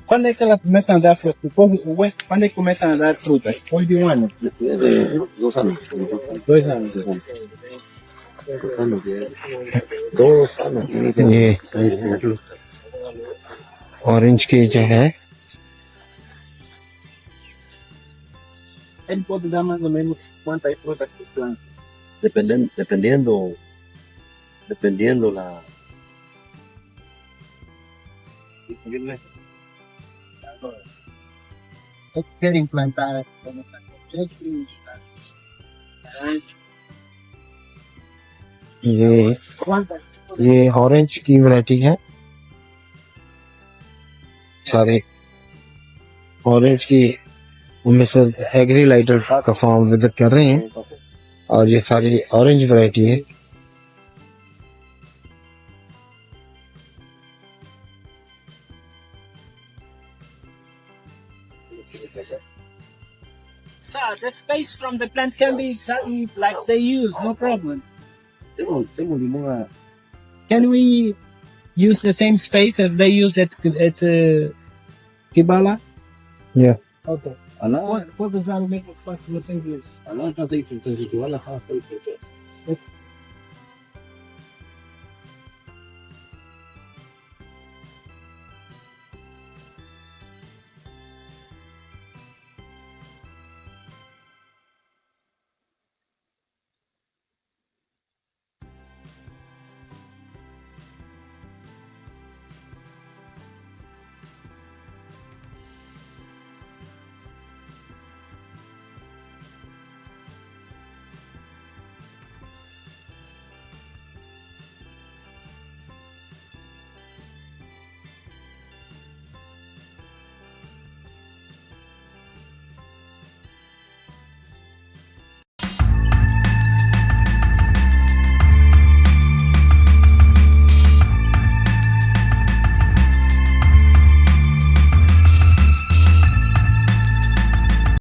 Quando é que ela começa a dar fruta? Quando é que começa a dar fruta? Depois de um ano? Después de 2 años. 2 anos. 2 años. ये orange की जो है Ele pode dar mais ou menos quantas frutas por planta? Dependiendo la... Querem plantar. ये orange की variety है सारे orange की उनमें से एग्री लाइटर का फॉर्म विजिट कर रहे हैं और ये सारी ऑरेंज वैरायटी है Sir, the space from the plant can be exactly like they use, no problem. Can we use the same space as they use at Kibala? Yeah. Okay. What does that make it possible?